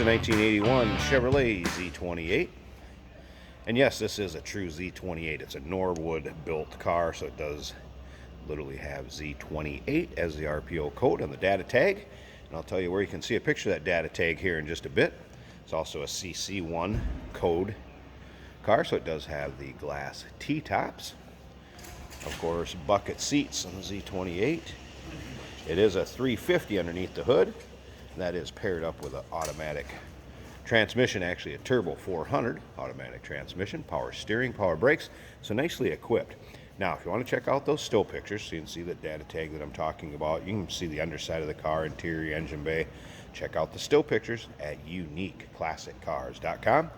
a 1981 Chevrolet Z28. And yes, this is a true Z28. It's a Norwood built car, so it does literally have Z28 as the RPO code on the data tag. And I'll tell you where you can see a picture of that data tag here in just a bit. It's also a CC1 code car, so it does have the glass T-tops. Of course, bucket seats on the Z28. It is a 350 underneath the hood. That is paired up with an automatic transmission, actually a turbo 400 automatic transmission, power steering, power brakes, so nicely equipped. Now, if you want to check out those still pictures so you can see the data tag that I'm talking about, you can see the underside of the car, interior, engine bay. Check out the still pictures at uniqueclassiccars.com.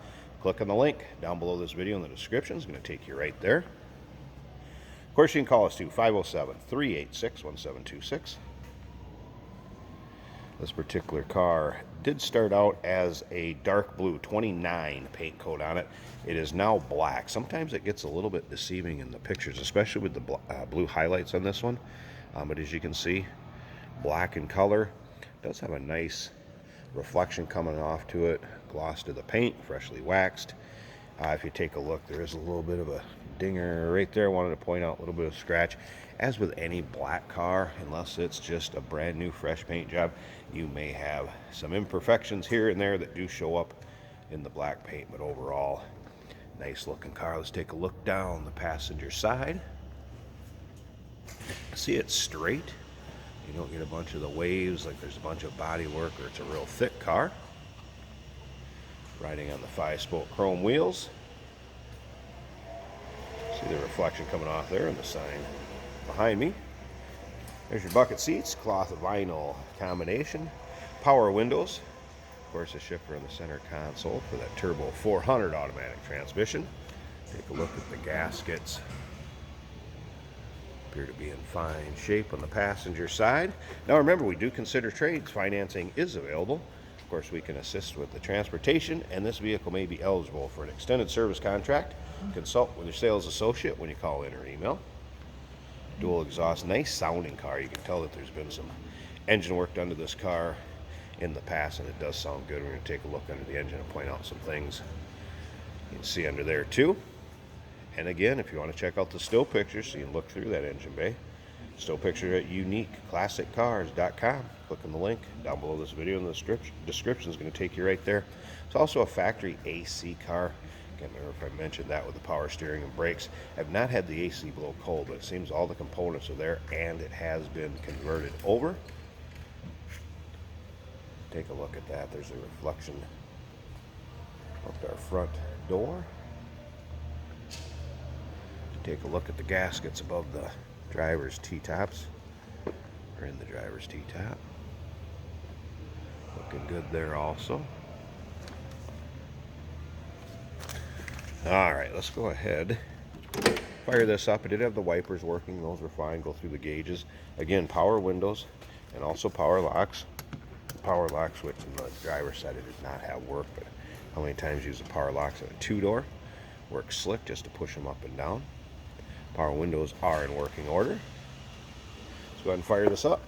Click on the link down below this video in the description. It's going to take you right there. Of course, you can call us to 507-386-1726. This particular car did start out as a dark blue 29 paint coat on it. It is now black. Sometimes it gets a little bit deceiving in the pictures, especially with the blue highlights on this one. But as you can see, black in color. It does have a nice reflection coming off to it. Gloss to the paint, freshly waxed. If you take a look, there is a little bit of a dinger right there. I wanted to point out a little bit of scratch. As with any black car, unless it's just a brand new fresh paint job, you may have some imperfections here and there that do show up in the black paint, but overall, nice looking car. Let's take a look down the passenger side. See, it's straight. You don't get a bunch of the waves like there's a bunch of body work or it's a real thick car. Riding on the 5-spoke chrome wheels. See the reflection coming off there and the sign behind me. There's your bucket seats, cloth vinyl combination, power windows. Of course, a shifter in the center console for that turbo 400 automatic transmission. Take a look at the gaskets. Appear to be in fine shape on the passenger side. Now remember, we do consider trades. Financing is available. Of course, we can assist with the transportation, and this vehicle may be eligible for an extended service contract. Consult with your sales associate when you call in or email. Dual exhaust, nice sounding car. You can tell that there's been some engine work done to this car in the past, and it does sound good. We're going to take a look under the engine and point out some things you can see under there too. And again, if you want to check out the still pictures so you can look through that engine bay, still picture at uniqueclassiccars.com. Click on the link down below this video, and the description is going to take you right there. It's also a factory AC car. Can't remember if I mentioned that with the power steering and brakes. I've not had the AC blow cold, but it seems all the components are there and it has been converted over. Take a look at that. There's a reflection up our front door. Take a look at the gaskets above the driver's T-tops. Or in the driver's T-top. Looking good there also. Alright, let's go ahead, fire this up. I did have the wipers working, those were fine. Go through the gauges. Again, power windows and also power locks. The power lock switch on the driver's side, it did not have work, but how many times use the power locks on a 2-door? Works slick just to push them up and down. Power windows are in working order. Let's go ahead and fire this up.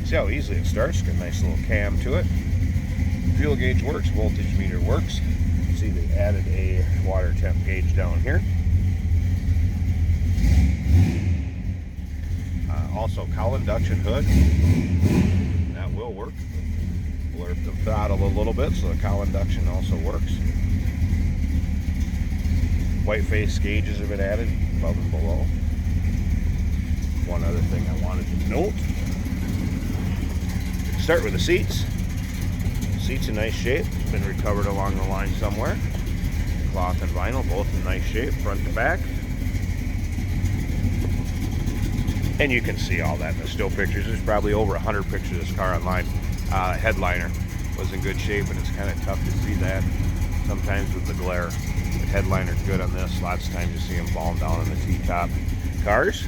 See how easily it starts. Got a nice little cam to it. Fuel gauge works, voltage meter works. See, they added a water temp gauge down here. Also, cowl induction hood. That will work. Blurb the throttle a little bit, so the cowl induction also works. White face gauges have been added above and below. One other thing I wanted to note. Start with the seats. Seats in nice shape. Been recovered along the line somewhere. Cloth and vinyl, both in nice shape, front to back. And you can see all that in the still pictures. There's probably over 100 pictures of this car online. Headliner was in good shape, and it's kind of tough to see that sometimes with the glare. The headliner's good on this. Lots of times you see them falling down on the T-top cars.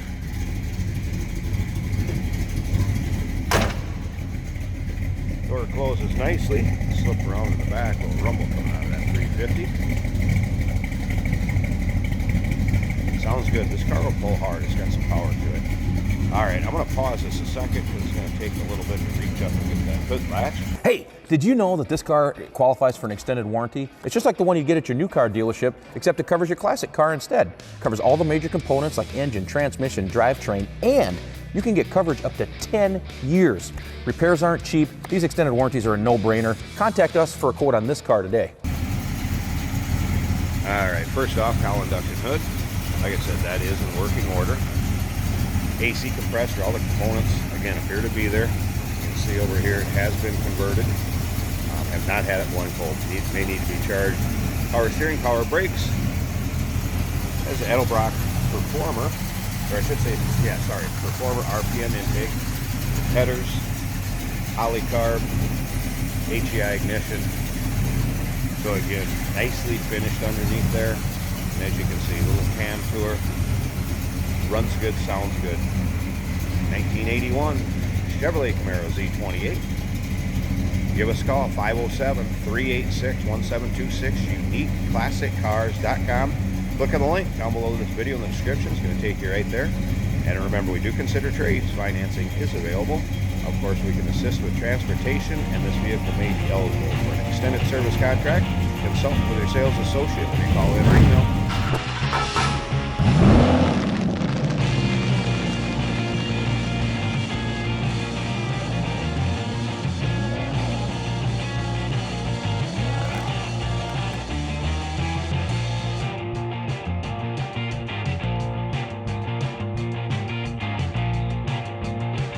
Door closes nicely. Slip around in the back, a little rumble coming out of that 350. Sounds good. This car will pull hard. It's got some power to it. All right, I'm going to pause this a second because it's going to take a little bit to reach up and get that hood latch. Hey, did you know that this car qualifies for an extended warranty? It's just like the one you get at your new car dealership, except it covers your classic car instead. It covers all the major components like engine, transmission, drivetrain, and you can get coverage up to 10 years. Repairs aren't cheap. These extended warranties are a no-brainer. Contact us for a quote on this car today. All right, first off, cowl induction hood. Like I said, that is in working order. AC compressor, all the components, again, appear to be there. You can see over here, it has been converted. Have not had it blowing cold. May need to be charged. Power steering, power brakes. Has the Edelbrock Performer, or I should say, yeah, sorry, Performer RPM intake. Headers, polycarb, HEI ignition. So again, nicely finished underneath there. And as you can see, little cam tour. Runs good, sounds good. 1981 Chevrolet Camaro Z28. Give us a call, 507-386-1726, uniqueclassiccars.com. Click on the link down below this video in the description. It's going to take you right there. And remember, we do consider trades. Financing is available. Of course, we can assist with transportation, and this vehicle may be eligible for an extended service contract. Consult with your sales associate or call in or email.